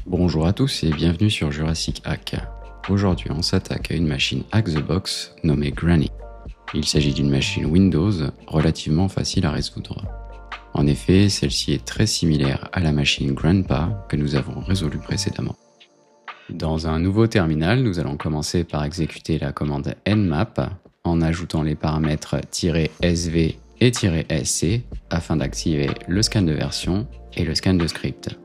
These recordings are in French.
Bonjour à tous et bienvenue sur Jurassic Hack. Aujourd'hui, on s'attaque à une machine Hack the Box nommée Granny. Il s'agit d'une machine Windows relativement facile à résoudre. En effet, celle-ci est très similaire à la machine Grandpa que nous avons résolue précédemment. Dans un nouveau terminal, nous allons commencer par exécuter la commande nmap en ajoutant les paramètres -sv et -sc afin d'activer le scan de version et le scan de script.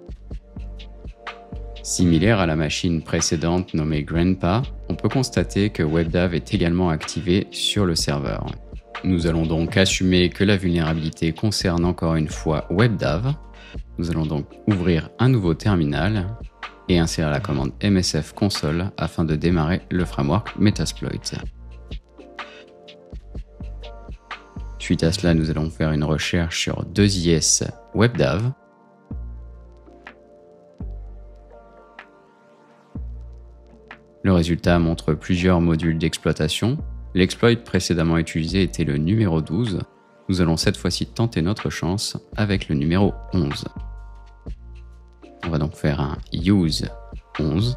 Similaire à la machine précédente nommée Grandpa, on peut constater que WebDAV est également activé sur le serveur. Nous allons donc assumer que la vulnérabilité concerne encore une fois WebDAV. Nous allons donc ouvrir un nouveau terminal et insérer la commande msf console afin de démarrer le framework Metasploit. Suite à cela, nous allons faire une recherche sur 2is WebDAV. Le résultat montre plusieurs modules d'exploitation. L'exploit précédemment utilisé était le numéro 12. Nous allons cette fois-ci tenter notre chance avec le numéro 11. On va donc faire un use 11.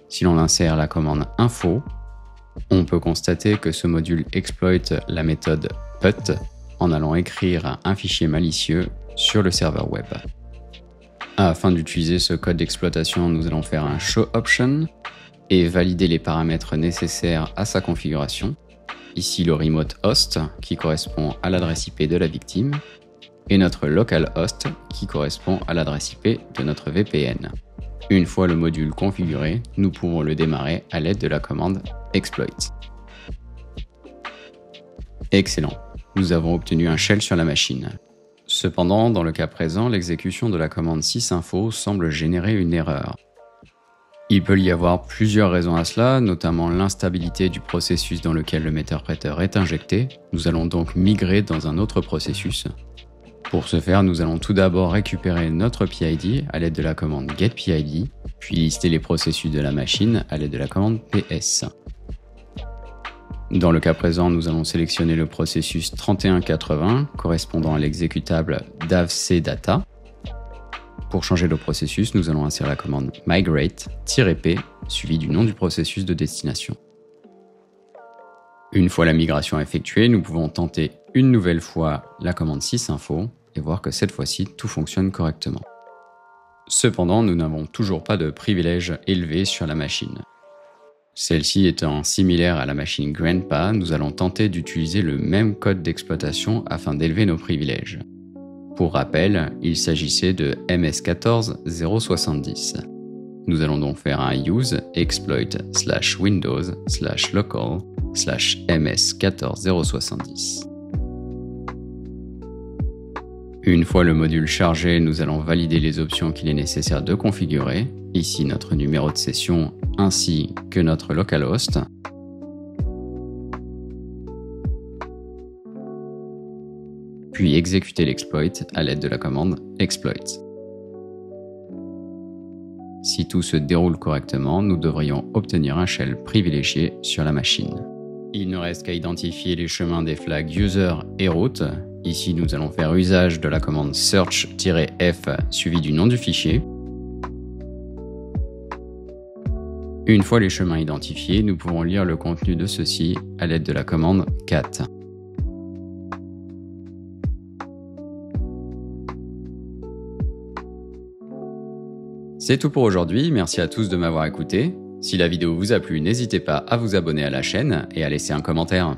Si l'on insère la commande info, on peut constater que ce module exploite la méthode put en allant écrire un fichier malicieux sur le serveur web. Afin d'utiliser ce code d'exploitation, nous allons faire un show option et valider les paramètres nécessaires à sa configuration. Ici le remote host qui correspond à l'adresse IP de la victime et notre local host qui correspond à l'adresse IP de notre VPN. Une fois le module configuré, nous pouvons le démarrer à l'aide de la commande exploit. Excellent, nous avons obtenu un shell sur la machine. Cependant, dans le cas présent, l'exécution de la commande sysinfo semble générer une erreur. Il peut y avoir plusieurs raisons à cela, notamment l'instabilité du processus dans lequel le meterpreter est injecté. Nous allons donc migrer dans un autre processus. Pour ce faire, nous allons tout d'abord récupérer notre PID à l'aide de la commande getPID, puis lister les processus de la machine à l'aide de la commande ps. Dans le cas présent, nous allons sélectionner le processus 3180 correspondant à l'exécutable davcdata. Pour changer le processus, nous allons insérer la commande migrate-p suivi du nom du processus de destination. Une fois la migration effectuée, nous pouvons tenter une nouvelle fois la commande sysinfo et voir que cette fois-ci tout fonctionne correctement. Cependant, nous n'avons toujours pas de privilège élevé sur la machine. Celle-ci étant similaire à la machine Grandpa, nous allons tenter d'utiliser le même code d'exploitation afin d'élever nos privilèges. Pour rappel, il s'agissait de ms14070. Nous allons donc faire un use exploit/windows/local/ms14070. Une fois le module chargé, nous allons valider les options qu'il est nécessaire de configurer, ici notre numéro de session ainsi que notre localhost. Puis exécuter l'exploit à l'aide de la commande exploit. Si tout se déroule correctement, nous devrions obtenir un shell privilégié sur la machine. Il ne reste qu'à identifier les chemins des flags user et route. Ici, nous allons faire usage de la commande search-f suivi du nom du fichier. Une fois les chemins identifiés, nous pouvons lire le contenu de ceux-ci à l'aide de la commande cat. C'est tout pour aujourd'hui, merci à tous de m'avoir écouté. Si la vidéo vous a plu, n'hésitez pas à vous abonner à la chaîne et à laisser un commentaire.